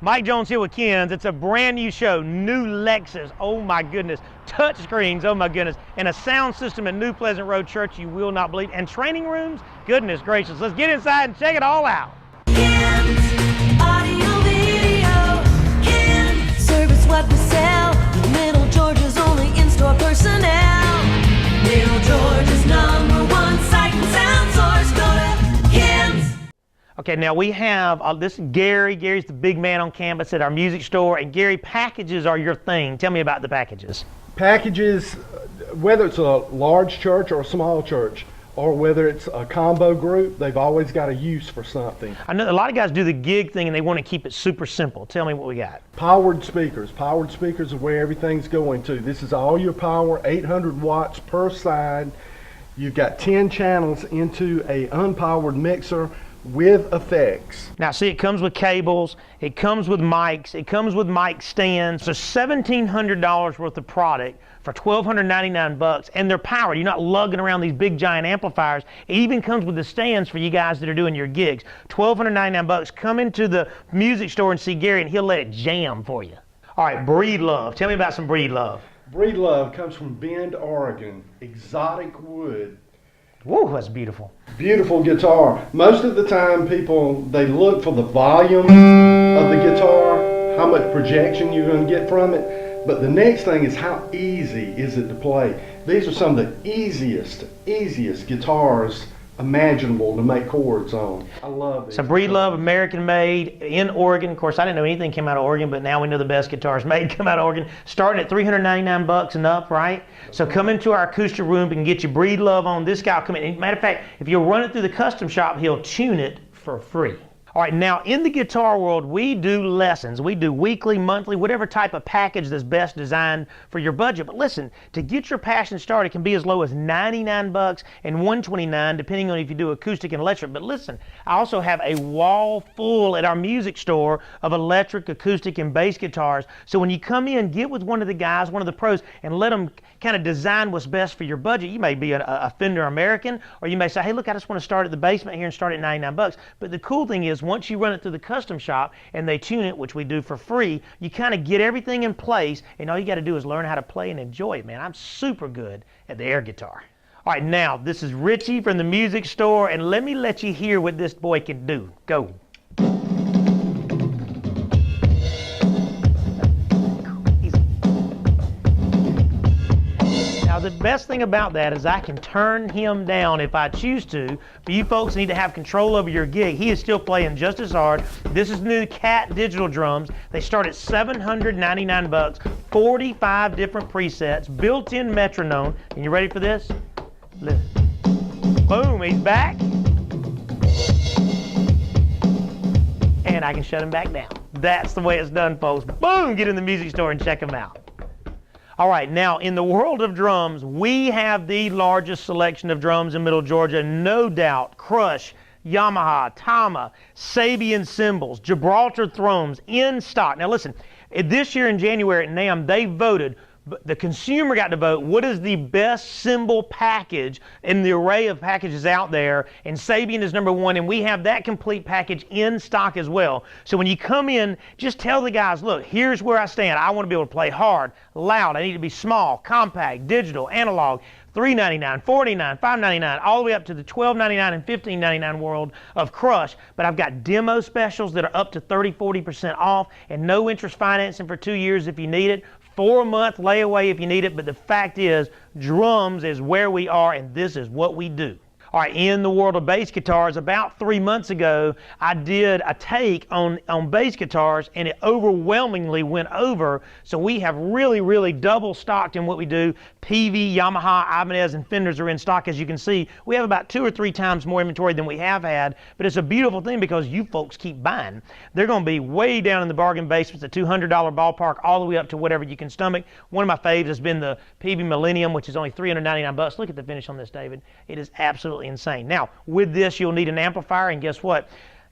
Mike Jones here with Ken's. It's a brand new show, new Lexus, oh my goodness, touch screens, oh my goodness, and a sound system at New Pleasant Road Church you will not believe, and training rooms, goodness gracious. Let's get inside and check it all out. Ken's audio video, Ken's service what we sell, Middle Georgia's only in-store personnel, Middle Georgia's #1 sight and sound source. Go to Ken's. Okay, now we have, this is Gary. Gary's the big man on campus at our music store. And Gary, packages are your thing. Tell me about the packages. Packages, whether it's a large church or a small church, or whether it's a combo group, they've always got a use for something. I know a lot of guys do the gig thing and they want to keep it super simple. Tell me what we got. Powered speakers. Powered speakers are where everything's going to. This is all your power, 800 watts per side. You've got 10 channels into a unpowered mixer with effects. Now see, it comes with cables, it comes with mics, it comes with mic stands. So $1,700 worth of product for $1,299, and they're powered. You're not lugging around these big giant amplifiers. It even comes with the stands for you guys that are doing your gigs. $1,299. Come into the music store and see Gary and he'll let it jam for you. All right, Breedlove. Tell me about some Breedlove. Breedlove comes from Bend, Oregon. Exotic wood. Whoa, that's beautiful. Beautiful guitar. Most of the time people, they look for the volume of the guitar, how much projection you're going to get from it. But the next thing is how easy is it to play. These are some of the easiest guitars imaginable to make chords on. I love these. So Breedlove, American made in Oregon. Of course, I didn't know anything came out of Oregon, but now we know the best guitars made come out of Oregon. Starting at $399 and up, right? So come into our acoustic room and get your Breedlove on. This guy will come in. Matter of fact, if you'll run it through the custom shop, he'll tune it for free. All right, now in the guitar world, we do lessons. We do weekly, monthly, whatever type of package that's best designed for your budget. But listen, to get your passion started, it can be as low as $99 and $129, depending on if you do acoustic and electric. But listen, I also have a wall full at our music store of electric, acoustic, and bass guitars. So when you come in, get with one of the guys, one of the pros, and let them kind of design what's best for your budget. You may be a Fender American, or you may say, hey, look, I just want to start at the basement here and start at $99. But the cool thing is, once you run it through the custom shop and they tune it, which we do for free, you kind of get everything in place, and all you got to do is learn how to play and enjoy it, man. I'm super good at the air guitar. All right, now, this is Richie from the music store, and let me let you hear what this boy can do. Go. Now, the best thing about that is I can turn him down if I choose to, but you folks need to have control over your gig. He is still playing just as hard. This is new Cat digital drums. They start at $799, 45 different presets, built-in metronome. And you ready for this? Listen. Boom, he's back. And I can shut him back down. That's the way it's done, folks. Boom, get in the music store and check him out. All right, now in the world of drums, we have the largest selection of drums in Middle Georgia, no doubt. Crush, Yamaha, Tama, Sabian cymbals, Gibraltar thrones in stock. Now listen, this year in January at NAMM, they voted, the consumer got to vote, what is the best cymbal package in the array of packages out there, and Sabian is #1, and we have that complete package in stock as well. So when you come in, just tell the guys, look, here's where I stand. I want to be able to play hard, loud, I need to be small, compact, digital, analog, $399, $499, $599, all the way up to the $1299 and $1599 world of Crush. But I've got demo specials that are up to 30–40% off, and no interest financing for 2 years if you need it. 4-month layaway if you need it, but the fact is, drums is where we are, and this is what we do. All right, in the world of bass guitars, about 3 months ago, I did a take on bass guitars, and it overwhelmingly went over. So we have really double stocked in what we do. PV, Yamaha, Ibanez, and Fenders are in stock. As you can see, we have about 2 or 3 times more inventory than we have had, but it's a beautiful thing because you folks keep buying. They're going to be way down in the bargain basements, the $200 ballpark, all the way up to whatever you can stomach. One of my faves has been the PV Millennium, which is only $399. Look at the finish on this, David. It is absolutely insane. Now, with this, you'll need an amplifier, and guess what?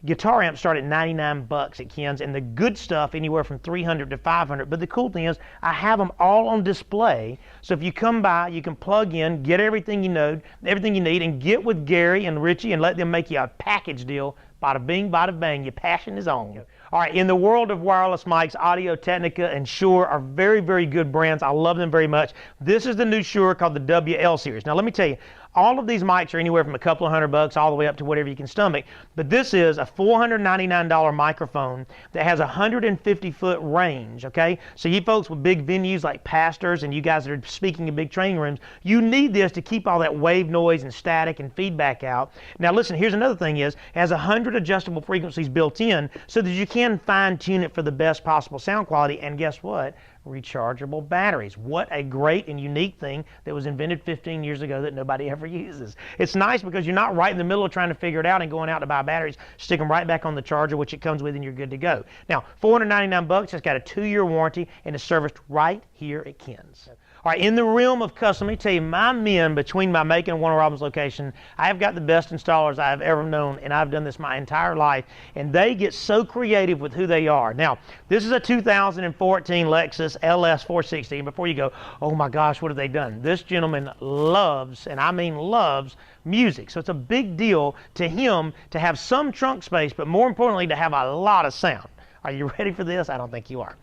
Guitar amps start at $99 at Ken's, and the good stuff anywhere from $300 to $500. But the cool thing is, I have them all on display. So if you come by, you can plug in, get everything you know, everything you need, and get with Gary and Richie and let them make you a package deal. Bada bing, bada bang, your passion is on. All right, in the world of wireless mics, Audio-Technica and Shure are very, very good brands. I love them very much. This is the new Shure called the WL series. Now let me tell you, all of these mics are anywhere from a couple of $100 all the way up to whatever you can stomach. But this is a $499 microphone that has a 150-foot range, okay? So you folks with big venues like pastors and you guys that are speaking in big training rooms, you need this to keep all that wave noise and static and feedback out. Now listen, here's another thing is, it has 100 adjustable frequencies built in so that you can fine-tune it for the best possible sound quality. And guess what? Rechargeable batteries. What a great and unique thing that was invented 15 years ago that nobody ever uses. It's nice because you're not right in the middle of trying to figure it out and going out to buy batteries. Stick them right back on the charger, which it comes with, and you're good to go. Now, $499, it's got a 2-year warranty and is serviced right here at Ken's. All right, in the realm of custom, let me tell you, my men between my Macon and Warner Robins location, I have got the best installers I've ever known, and I've done this my entire life, and they get so creative with who they are. Now, this is a 2014 Lexus LS 460, and before you go, oh my gosh, what have they done? This gentleman loves, and I mean loves, music. So it's a big deal to him to have some trunk space, but more importantly, to have a lot of sound. Are you ready for this? I don't think you are.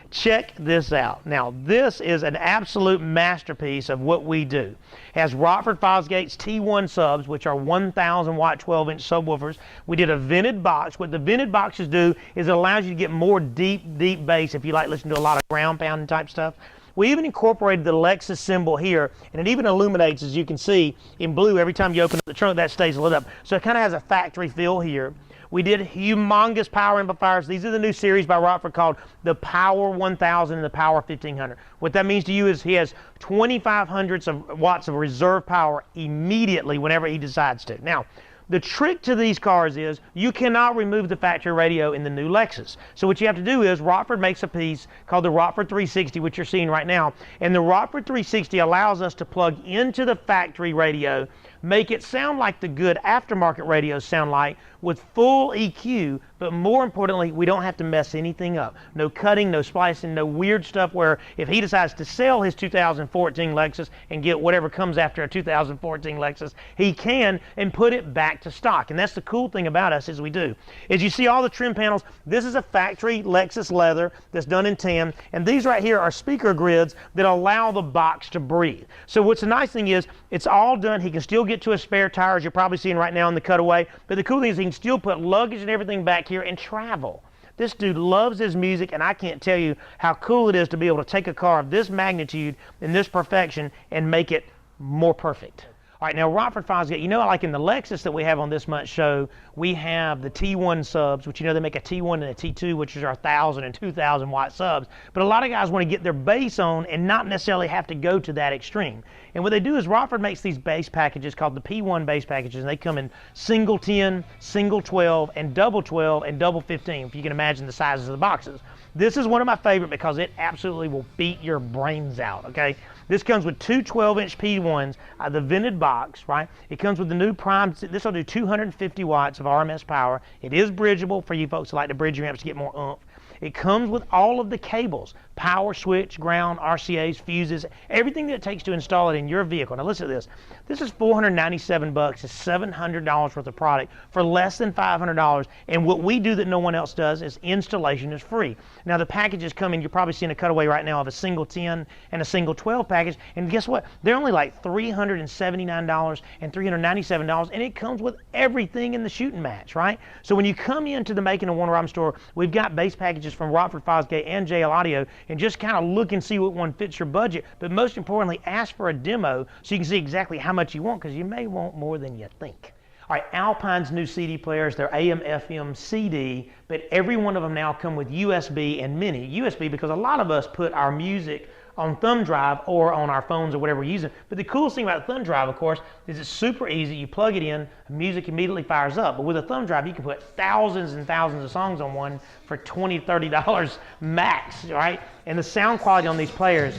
Check this out. Now, this is an absolute masterpiece of what we do. It has Rockford Fosgate's T1 subs, which are 1,000 watt 12-inch subwoofers. We did a vented box. What the vented boxes do is it allows you to get more deep bass if you like listening to a lot of ground pounding type stuff. We even incorporated the Lexus symbol here, and it even illuminates, as you can see, in blue every time you open up the trunk. That stays lit up. So it kind of has a factory feel here. We did humongous power amplifiers. These are the new series by Rockford called the Power 1000 and the Power 1500. What that means to you is he has 2,500 watts of reserve power immediately whenever he decides to. Now, the trick to these cars is you cannot remove the factory radio in the new Lexus. So what you have to do is Rockford makes a piece called the Rockford 360, which you're seeing right now. And the Rockford 360 allows us to plug into the factory radio, make it sound like the good aftermarket radios sound like, with full EQ, but more importantly, we don't have to mess anything up. No cutting, no splicing, no weird stuff where if he decides to sell his 2014 Lexus and get whatever comes after a 2014 Lexus, he can and put it back to stock. And that's the cool thing about us is we do. As you see all the trim panels, this is a factory Lexus leather that's done in tan, and these right here are speaker grids that allow the box to breathe. So what's the nice thing is it's all done. He can still get to a spare tire, as you're probably seeing right now in the cutaway, but the cool thing is he can still put luggage and everything back here and travel. This dude loves his music, and I can't tell you how cool it is to be able to take a car of this magnitude and this perfection and make it more perfect. All right, now Rockford Fosgate, you know, like in the Lexus that we have on this month's show, we have the T1 subs, which you know they make a T1 and a T2, which is our 1,000 and 2,000 watt subs. But a lot of guys want to get their bass on and not necessarily have to go to that extreme. And what they do is Rockford makes these bass packages called the P1 bass packages, and they come in single 10, single 12, and double 12, and double 15, if you can imagine the sizes of the boxes. This is one of my favorite because it absolutely will beat your brains out, okay? This comes with two 12-inch P1s, the vented box, right? It comes with the new Prime. This will do 250 watts of RMS power. It is bridgeable for you folks who like to bridge your amps to get more oomph. It comes with all of the cables, power switch, ground, RCAs, fuses, everything that it takes to install it in your vehicle. Now listen to this. This is $497. It's $700 worth of product for less than $500. And what we do that no one else does is installation is free. Now the packages come in, you're probably seeing a cutaway right now of a single 10 and a single 12 package. And guess what? They're only like $379 and $397. And it comes with everything in the shooting match, right? So when you come into the Macon and Warner Robins store, we've got bass packages from Rockford Fosgate and JL Audio, and just kind of look and see what one fits your budget, but most importantly, ask for a demo so you can see exactly how much you want, because you may want more than you think. All right, Alpine's new CD players, they're AM, FM, CD, but every one of them now come with USB and mini. USB because a lot of us put our music on thumb drive or on our phones or whatever we're using. But the coolest thing about a thumb drive, of course, is it's super easy. You plug it in, music immediately fires up. But with a thumb drive, you can put thousands and thousands of songs on one for $20, $30 max, right? And the sound quality on these players,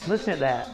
listen to that.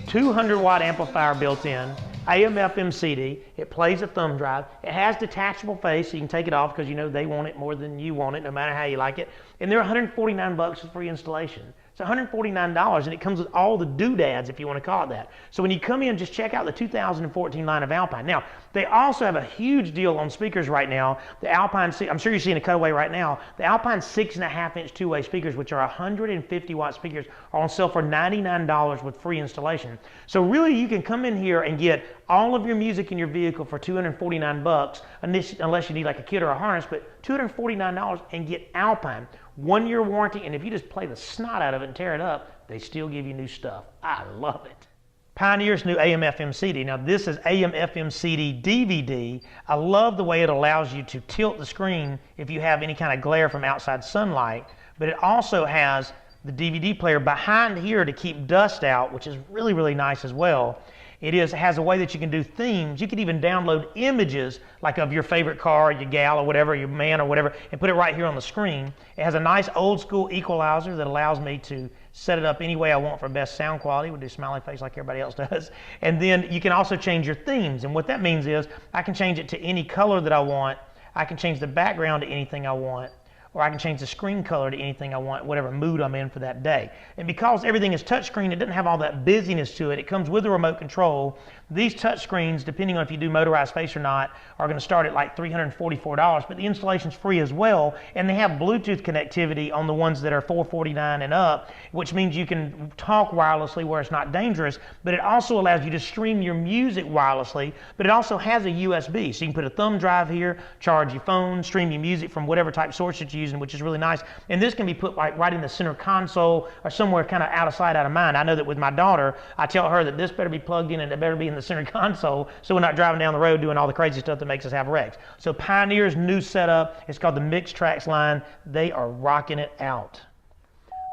200 watt amplifier built in, AM, FM, CD. It plays a thumb drive. It has detachable face, so you can take it off because you know they want it more than you want it, no matter how you like it. And they're $149 for free installation. It's $149, and it comes with all the doodads, if you want to call it that. So when you come in, just check out the 2014 line of Alpine. Now, they also have a huge deal on speakers right now. The Alpine, I'm sure you're seeing a cutaway right now. The Alpine 6.5-inch two-way speakers, which are 150-watt speakers, are on sale for $99 with free installation. So really, you can come in here and get all of your music in your vehicle for $249, unless you need like a kit or a harness, but $249 and get Alpine. 1-year warranty, and if you just play the snot out of it and tear it up, they still give you new stuff. I love it. Pioneer's new AM/FM CD. Now this is AM/FM CD DVD. I love the way it allows you to tilt the screen if you have any kind of glare from outside sunlight, but it also has the DVD player behind here to keep dust out, which is really, really nice as well. It has a way that you can do themes. You can even download images like of your favorite car, your gal or whatever, your man or whatever, and put it right here on the screen. It has a nice old school equalizer that allows me to set it up any way I want for best sound quality. We'll do smiley face like everybody else does. And then you can also change your themes. And what that means is I can change it to any color that I want. I can change the background to anything I want. Or I can change the screen color to anything I want, whatever mood I'm in for that day. And because everything is touchscreen, it doesn't have all that busyness to it. It comes with a remote control. These touchscreens, depending on if you do motorized space or not, are going to start at like $344, but the installation's free as well. And they have Bluetooth connectivity on the ones that are $449 and up, which means you can talk wirelessly where it's not dangerous, but it also allows you to stream your music wirelessly, but it also has a USB. So you can put a thumb drive here, charge your phone, stream your music from whatever type source that you're using, which is really nice. And this can be put like right in the center console or somewhere kind of out of sight, out of mind. I know that with my daughter, I tell her that this better be plugged in and it better be in the center console so we're not driving down the road doing all the crazy stuff that makes us have wrecks. So Pioneer's new setup, it's called the Mixed Tracks line. They are rocking it out.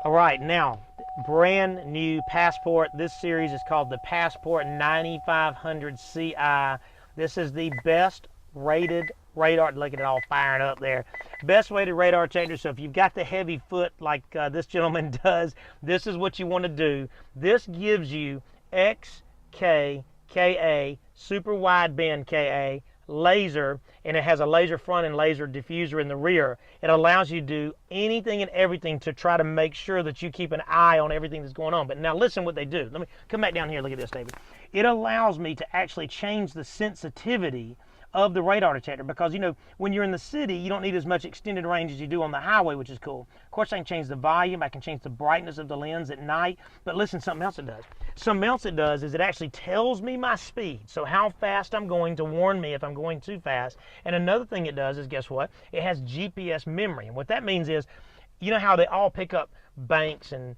All right, now, brand new Passport. This series is called the Passport 9500 CI. This is the best rated radar. Look at it all firing up there. Best rated radar detector. So if you've got the heavy foot like this gentleman does, this is what you want to do. This gives you XK, KA, super wideband KA, laser, and it has a laser front and laser diffuser in the rear. It allows you to do anything and everything to try to make sure that you keep an eye on everything that's going on. But now listen what they do. Let me come back down here. Look at this, David. It allows me to actually change the sensitivity of the radar detector, because you know when you're in the city you don't need as much extended range as you do on the highway, which is cool. Of course I can change the volume, I can change the brightness of the lens at night, but listen, something else it does. Something else it does is it actually tells me my speed, so how fast I'm going, to warn me if I'm going too fast. And another thing it does is, guess what? It has GPS memory, and what that means is, you know how they all pick up banks and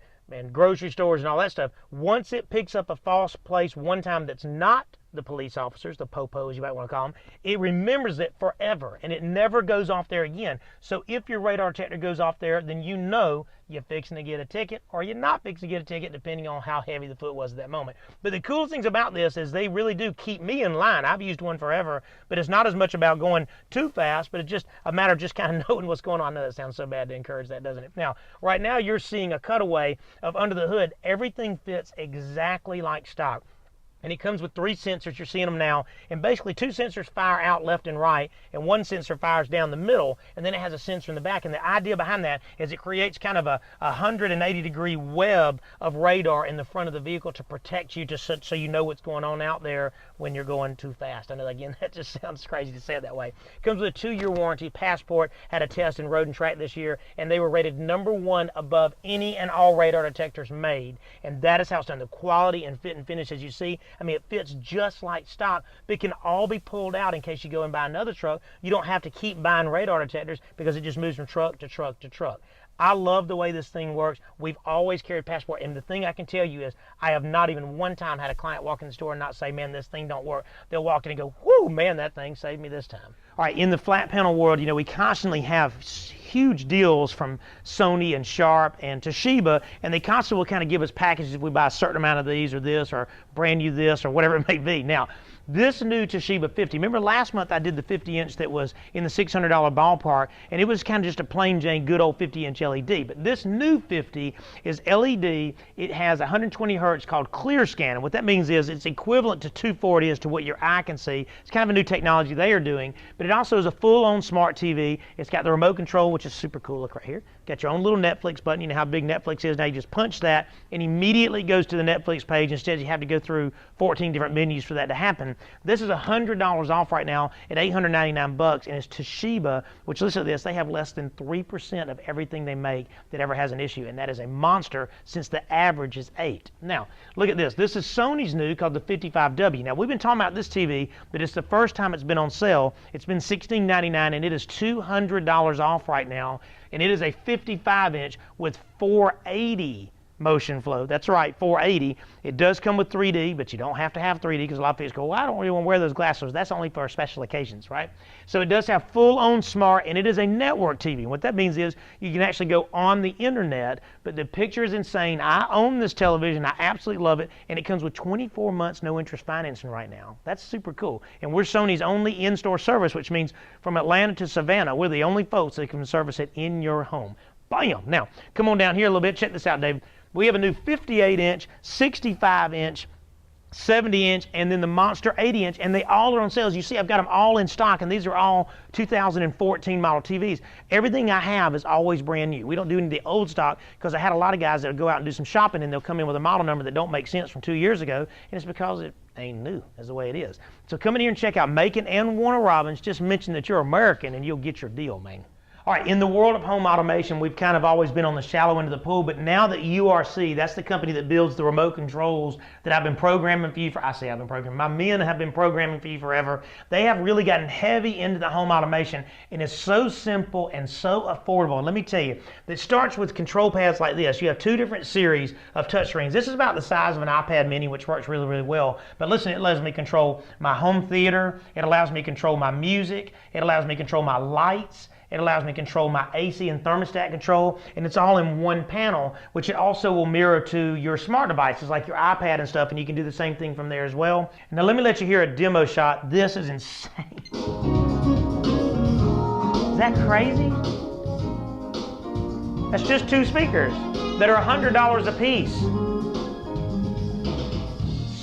grocery stores and all that stuff. Once it picks up a false place one time that's not the police officers, the popos you might want to call them, it remembers it forever and it never goes off there again. So if your radar detector goes off there, then you know you're fixing to get a ticket or you're not fixing to get a ticket, depending on how heavy the foot was at that moment. But the coolest things about this is they really do keep me in line. I've used one forever, but it's not as much about going too fast, but it's just a matter of just kind of knowing what's going on. I know that sounds so bad to encourage that, doesn't it? Now, right now you're seeing a cutaway of under the hood. Everything fits exactly like stock. And it comes with 3 sensors, you're seeing them now, and basically 2 sensors fire out left and right, and 1 sensor fires down the middle, and then it has a sensor in the back. And the idea behind that is it creates kind of a 180-degree web of radar in the front of the vehicle to protect you, so you know what's going on out there when you're going too fast. I know, again, that just sounds crazy to say it that way. It comes with a 2-year warranty. Passport had a test in Road and Track this year, and they were rated #1 above any and all radar detectors made, and that is how it's done. The quality and fit and finish, as you see, I mean, it fits just like stock, but it can all be pulled out in case you go and buy another truck. You don't have to keep buying radar detectors because it just moves from truck to truck to truck. I love the way this thing works. We've always carried Passport, and the thing I can tell you is I have not even one time had a client walk in the store and not say, man, this thing don't work. They'll walk in and go, whoo, man, that thing saved me this time. All right, in the flat panel world, you know, we constantly have huge deals from Sony and Sharp and Toshiba, and they constantly will kind of give us packages if we buy a certain amount of these or this or brand new this or whatever it may be. Now, this new Toshiba 50, remember last month I did the 50-inch that was in the $600 ballpark, and it was kind of just a plain Jane good old 50-inch LED. But this new 50 is LED. It has 120 hertz called clear scan, and what that means is it's equivalent to 240 as to what your eye can see. It's kind of a new technology they are doing, but but it also is a full-on smart TV. It's got the remote control, which is super cool. Look right here. Got your own little Netflix button. You know how big Netflix is. Now you just punch that and immediately goes to the Netflix page. Instead, you have to go through 14 different menus for that to happen. This is $100 off right now at $899, and it's Toshiba, which, listen to this, they have less than 3% of everything they make that ever has an issue, and that is a monster since the average is 8. Now, look at this. This is Sony's new called the 55W. Now, we've been talking about this TV, but it's the first time it's been on sale. It's been $16.99, and it is $200 off right now, and it is a 55-inch with 480 motion flow. That's right, 480. It does come with 3D, but you don't have to have 3D because a lot of people go, well, I don't really want to wear those glasses. That's only for special occasions, right? So it does have full-on smart, and it is a network TV. And what that means is you can actually go on the internet, but the picture is insane. I own this television. I absolutely love it, and it comes with 24 months no-interest financing right now. That's super cool. And we're Sony's only in-store service, which means from Atlanta to Savannah, we're the only folks that can service it in your home. Bam! Now, come on down here a little bit. Check this out, David. We have a new 58-inch, 65-inch, 70-inch, and then the Monster 80-inch, and they all are on sales. You see, I've got them all in stock, and these are all 2014 model TVs. Everything I have is always brand new. We don't do any of the old stock because I had a lot of guys that would go out and do some shopping, and they'll come in with a model number that don't make sense from 2 years ago, and it's because it ain't new. That's the way it is. So come in here and check out Macon and Warner Robins. Just mention that you're American, and you'll get your deal, man. All right, in the world of home automation, we've kind of always been on the shallow end of the pool, but now that URC, that's the company that builds the remote controls that I've been programming for you for, I say I've been programming, my men have been programming for you forever. They have really gotten heavy into the home automation, and it's so simple and so affordable. And let me tell you, it starts with control pads like this. You have 2 different series of touchscreens. This is about the size of an iPad mini, which works really, really well. But listen, it allows me to control my home theater. It allows me to control my music. It allows me to control my lights. It allows me to control my AC and thermostat control, and it's all in one panel, which it also will mirror to your smart devices like your iPad and stuff, and you can do the same thing from there as well. Now let me let you hear a demo shot. This is insane. Is that crazy? That's just 2 speakers that are $100 a piece.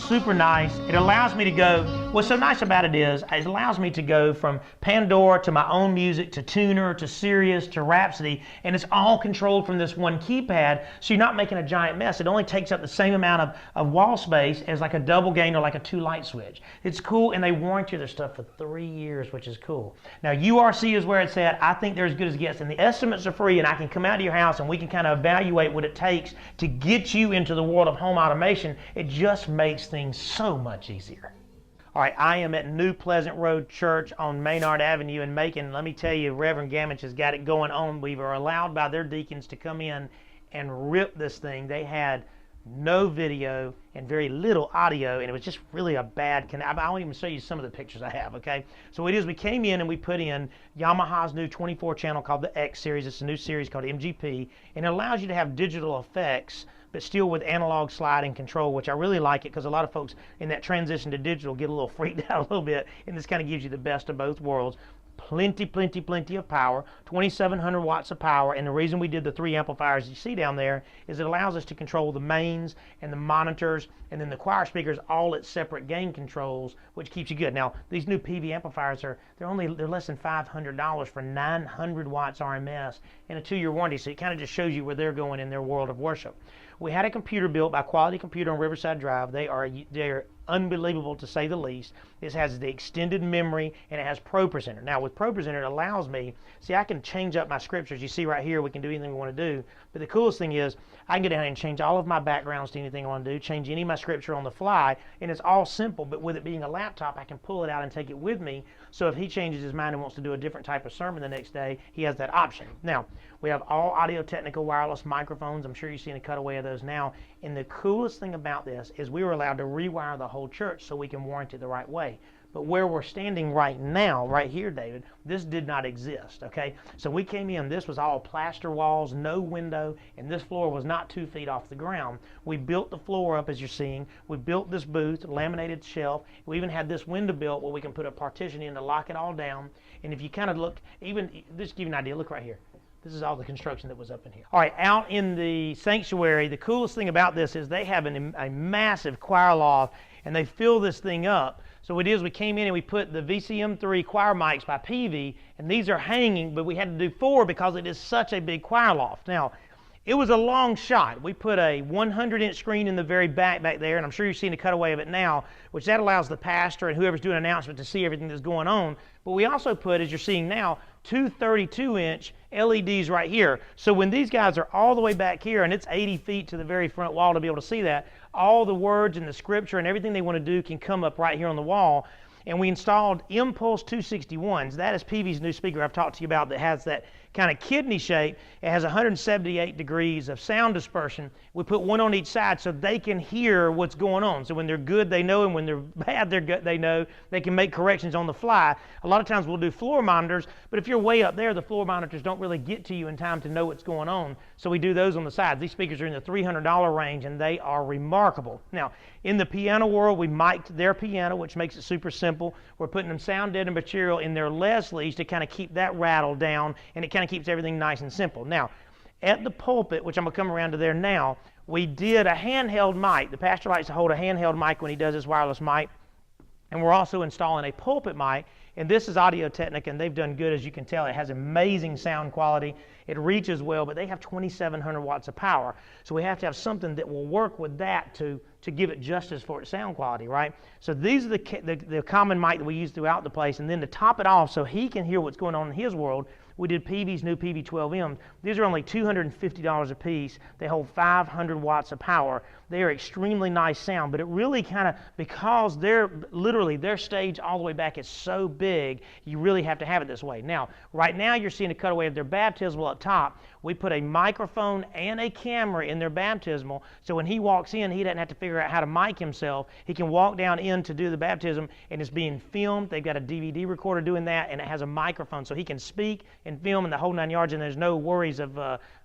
Super nice. It allows me to go, what's so nice about it is, it allows me to go from Pandora to my own music to Tuner to Sirius to Rhapsody, and it's all controlled from this one keypad, so you're not making a giant mess. It only takes up the same amount of wall space as like a double gain or like a 2 light switch. It's cool, and they warranty their stuff for 3 years, which is cool. Now URC is where it's at. I think they're as good as it gets, and the estimates are free, and I can come out to your house and we can kind of evaluate what it takes to get you into the world of home automation. It just makes things so much easier. All right, I am at New Pleasant Road Church on Maynard Avenue in Macon. Let me tell you, Reverend Gamage has got it going on. We were allowed by their deacons to come in and rip this thing. They had no video and very little audio, and it was just really a bad connect. I'll even show you some of the pictures I have, okay? So it is, we came in and we put in Yamaha's new 24 channel called the X series. It's a new series called MGP, and it allows you to have digital effects but still with analog sliding control, which I really like it because a lot of folks in that transition to digital get a little freaked out a little bit, and this kind of gives you the best of both worlds. Plenty of power, 2,700 watts of power, and the reason we did the 3 amplifiers you see down there is it allows us to control the mains and the monitors and then the choir speakers all at separate gain controls, which keeps you good. Now these new PV amplifiers they're less than $500 for 900 watts RMS and a 2-year warranty, so it kind of just shows you where they're going in their world of worship. We had a computer built by Quality Computer on Riverside Drive. They're unbelievable to say the least. This has the extended memory and it has Pro Presenter. Now with Pro Presenter it allows me, see I can change up my scriptures. You see right here we can do anything we want to do, but the coolest thing is I can get down and change all of my backgrounds to anything I want to do, change any of my scripture on the fly, and it's all simple, but with it being a laptop I can pull it out and take it with me, so if he changes his mind and wants to do a different type of sermon the next day, he has that option. Now we have all Audio-Technica wireless microphones. I'm sure you've seen a cutaway of those now, and the coolest thing about this is we were allowed to rewire the whole church so we can warranty it the right way. But where we're standing right now, right here, David, this did not exist, okay? So we came in, this was all plaster walls, no window, and this floor was not 2 feet off the ground. We built the floor up, as you're seeing. We built this booth, laminated shelf. We even had this window built where we can put a partition in to lock it all down. And if you kind of look, even, just to give you an idea, look right here. This is all the construction that was up in here. All right, out in the sanctuary, the coolest thing about this is they have a massive choir loft, and they fill this thing up So what it is, we came in and we put the VCM3 choir mics by Peavey, and these are hanging, but we had to do 4 because it is such a big choir loft. Now, it was a long shot. We put a 100-inch screen in the very back there, and I'm sure you've seen a cutaway of it now, which that allows the pastor and whoever's doing an announcement to see everything that's going on. But we also put, as you're seeing now, 2 32-inch LEDs right here. So when these guys are all the way back here, and it's 80 feet to the very front wall to be able to see that, all the words and the scripture and everything they want to do can come up right here on the wall. And we installed Impulse 261s. That is Peavey's new speaker I've talked to you about that has that kind of kidney shape. It has 178 degrees of sound dispersion. We put one on each side so they can hear what's going on. So when they're good, they know, and when they're bad, they know. They can make corrections on the fly. A lot of times we'll do floor monitors, but if you're way up there, the floor monitors don't really get to you in time to know what's going on. So we do those on the sides. These speakers are in the $300 range, and they are remarkable. Now, in the piano world, we mic'd their piano, which makes it super simple. We're putting them sound deadening material in their Leslies to kind of keep that rattle down, and it kind of keeps everything nice and simple. Now, at the pulpit, which I'm going to come around to there now, we did a handheld mic. The pastor likes to hold a handheld mic when he does his wireless mic. And we're also installing a pulpit mic, and this is Audio-Technica, and they've done good, as you can tell. It has amazing sound quality. It reaches well, but they have 2,700 watts of power. So we have to have something that will work with that to give it justice for its sound quality, right? So these are the common mic that we use throughout the place, and then to top it off so he can hear what's going on in his world, we did Peavey's new PV12Ms. These are only $250 a piece. They hold 500 watts of power. They are extremely nice sound, but it really kind of, because they're literally, their stage all the way back is so big, you really have to have it this way. Now, right now you're seeing a cutaway of their baptismal up top. We put a microphone and a camera in their baptismal, so when he walks in, he doesn't have to figure out how to mic himself. He can walk down in to do the baptism, and it's being filmed. They've got a DVD recorder doing that, and it has a microphone, so he can speak and film in the whole 9 yards, and there's no worries of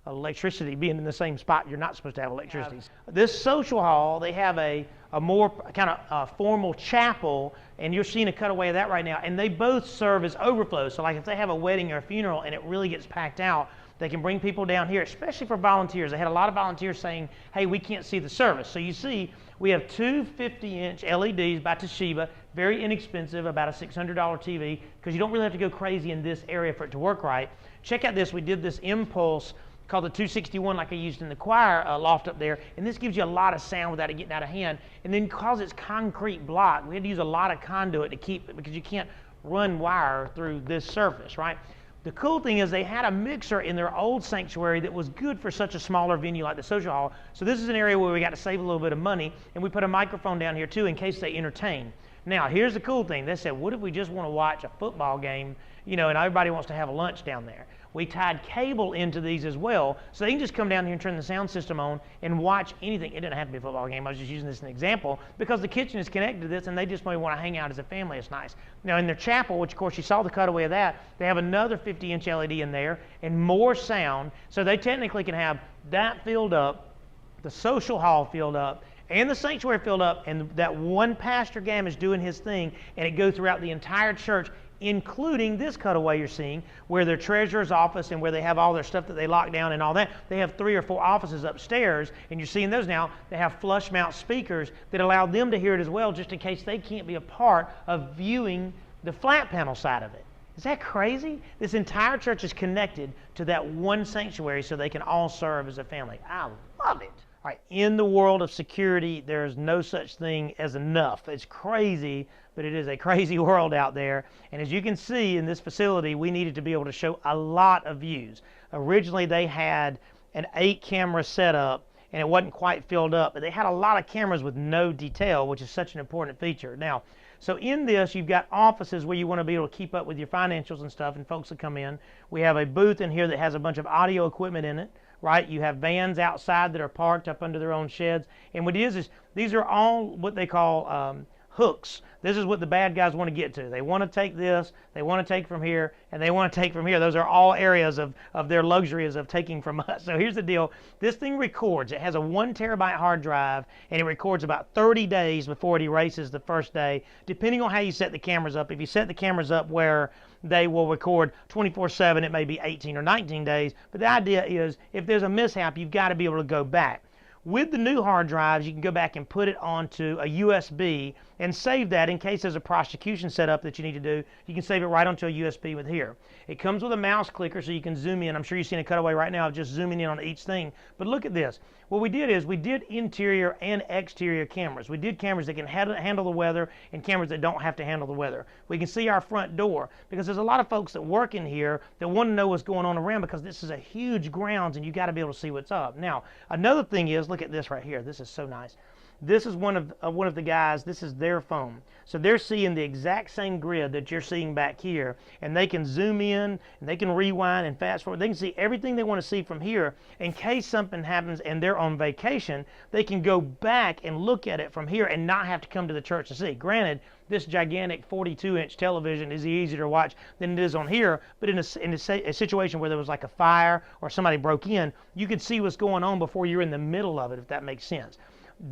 electricity being in the same spot. You're not supposed to have electricity. This social hall, they have a more kind of formal chapel, and you're seeing a cutaway of that right now, and they both serve as overflow. So like if they have a wedding or a funeral and it really gets packed out, they can bring people down here, especially for volunteers. They had a lot of volunteers saying, hey, we can't see the service. So you see, we have 2 50-inch LEDs by Toshiba, very inexpensive, about a $600 TV, because you don't really have to go crazy in this area for it to work right. Check out this. We did this Impulse called the 261 like I used in the choir loft up there, and this gives you a lot of sound without it getting out of hand. And then because it's concrete block, we had to use a lot of conduit to keep it, because you can't run wire through this surface, right? The cool thing is they had a mixer in their old sanctuary that was good for such a smaller venue like the social hall. So this is an area where we got to save a little bit of money, and we put a microphone down here too in case they entertain. Now, here's the cool thing. They said, what if we just want to watch a football game, and everybody wants to have a lunch down there? We tied cable into these as well, so they can just come down here and turn the sound system on and watch anything. It didn't have to be a football game. I was just using this as an example because the kitchen is connected to this, and they just may want to hang out as a family. It's nice. Now, in their chapel, which, of course, you saw the cutaway of that, they have another 50-inch LED in there and more sound, so they technically can have that filled up, the social hall filled up, and the sanctuary filled up, and that one Pastor Gam is doing his thing, and it goes throughout the entire church, including this cutaway you're seeing, where their treasurer's office and where they have all their stuff that they lock down and all that. They have 3 or 4 offices upstairs, and you're seeing those now. They have flush mount speakers that allow them to hear it as well, just in case they can't be a part of viewing the flat panel side of it. Is that crazy? This entire church is connected to that one sanctuary so they can all serve as a family. I love it. All right, in the world of security, there's no such thing as enough. It's crazy, but it is a crazy world out there. And as you can see in this facility, we needed to be able to show a lot of views. Originally, they had an 8-camera setup, and it wasn't quite filled up, but they had a lot of cameras with no detail, which is such an important feature. Now, so in this, you've got offices where you want to be able to keep up with your financials and stuff, and folks that come in. We have a booth in here that has a bunch of audio equipment in it, right? You have vans outside that are parked up under their own sheds. And what it is these are all what they call hooks. This is what the bad guys want to get to. They want to take this, they want to take from here, and they want to take from here. Those are all areas of their luxuries of taking from us. So here's the deal. This thing records. It has a 1 terabyte hard drive, and it records about 30 days before it erases the first day, depending on how you set the cameras up. If you set the cameras up where they will record 24/7, it may be 18 or 19 days. But the idea is if there's a mishap, you've got to be able to go back. With the new hard drives, you can go back and put it onto a USB and save that in case there's a prosecution setup that you need to do. You can save it right onto a USB with here. It comes with a mouse clicker so you can zoom in. I'm sure you've seen a cutaway right now of just zooming in on each thing. But look at this. What we did is we did interior and exterior cameras. We did cameras that can handle the weather and cameras that don't have to handle the weather. We can see our front door because there's a lot of folks that work in here that want to know what's going on around because this is a huge grounds and you got to be able to see what's up. Now, another thing is, look at this right here. This is so nice. This is one of the guys, this is their phone. So they're seeing the exact same grid that you're seeing back here, and they can zoom in, and they can rewind and fast forward. They can see everything they want to see from here. In case something happens and they're on vacation, they can go back and look at it from here and not have to come to the church to see. Granted, this gigantic 42-inch television is easier to watch than it is on here, but in a situation where there was like a fire or somebody broke in, you could see what's going on before you're in the middle of it, if that makes sense.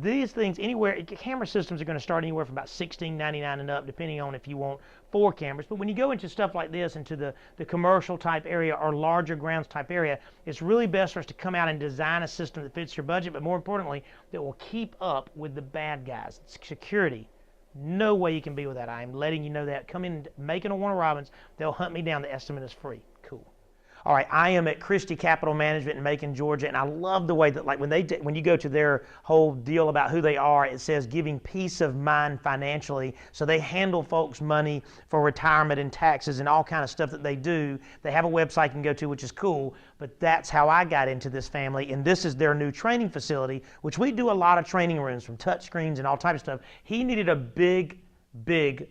These things, anywhere, camera systems are going to start anywhere from about $16.99 and up, depending on if you want 4 cameras. But when you go into stuff like this, into the commercial type area or larger grounds type area, it's really best for us to come out and design a system that fits your budget, but more importantly, that will keep up with the bad guys. Security. No way you can be with that. I'm letting you know that. Come in, Macon or Warner Robins, they'll hunt me down. The estimate is free. Cool. All right, I am at Christie Capital Management in Macon, Georgia, and I love the way that, like, when you go to their whole deal about who they are, it says giving peace of mind financially. So they handle folks' money for retirement and taxes and all kind of stuff that they do. They have a website you can go to, which is cool, but that's how I got into this family, and this is their new training facility, which we do a lot of training rooms from touch screens and all types of stuff. He needed a big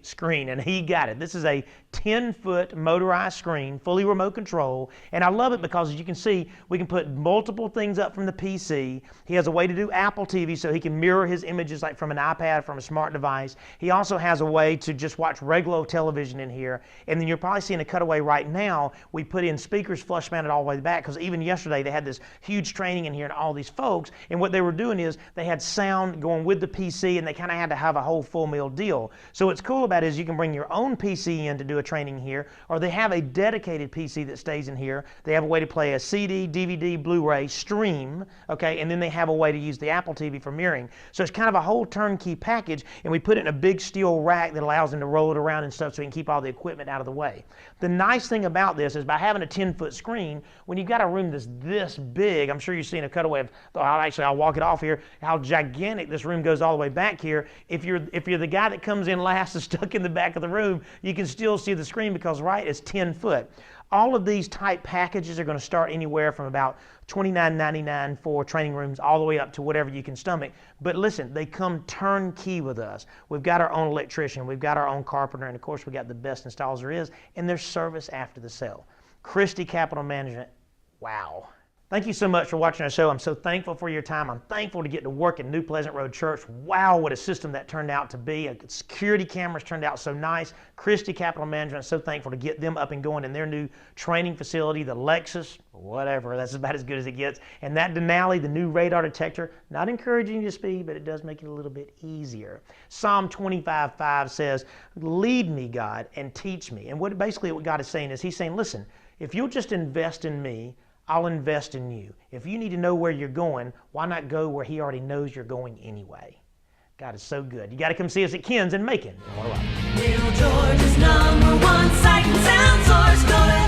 screen, and he got it. This is a 10-foot motorized screen, fully remote control, and I love it because, as you can see, we can put multiple things up from the PC. He has a way to do Apple TV, so he can mirror his images like from an iPad, from a smart device. He also has a way to just watch regular television in here, and then you're probably seeing a cutaway right now. We put in speakers flush mounted all the way back, because even yesterday they had this huge training in here and all these folks, and what they were doing is they had sound going with the PC, and they kind of had to have a whole full meal deal. So what's cool about it is you can bring your own PC in to do a training here, or they have a dedicated PC that stays in here. They have a way to play a CD, DVD, Blu-ray, stream, okay, and then they have a way to use the Apple TV for mirroring. So it's kind of a whole turnkey package, and we put it in a big steel rack that allows them to roll it around and stuff so we can keep all the equipment out of the way. The nice thing about this is by having a 10-foot screen, when you've got a room that's this big, I'm sure you've seen a cutaway of, I'll walk it off here, how gigantic this room goes all the way back here. If you're the guy that comes in last and stuck in the back of the room, you can still see the screen because, right, it's 10 foot. All of these type packages are going to start anywhere from about $29.99 for training rooms all the way up to whatever you can stomach. But listen, they come turnkey with us. We've got our own electrician, we've got our own carpenter, and of course we got the best installers there is, and there's service after the sale. Christie Capital Management, wow. Thank you so much for watching our show. I'm so thankful for your time. I'm thankful to get to work at New Pleasant Road Church. Wow, what a system that turned out to be. Security cameras turned out so nice. Christie Capital Management, so thankful to get them up and going in their new training facility, the Lexus, whatever, that's about as good as it gets. And that Denali, the new radar detector, not encouraging you to speed, but it does make it a little bit easier. Psalm 25:5 says, lead me, God, and teach me. And what God is saying is, he's saying, listen, if you'll just invest in me, I'll invest in you. If you need to know where you're going, why not go where he already knows you're going anyway? God is so good. You got to come see us at Ken's in Macon. Little George's #1 sight and sound source. Go to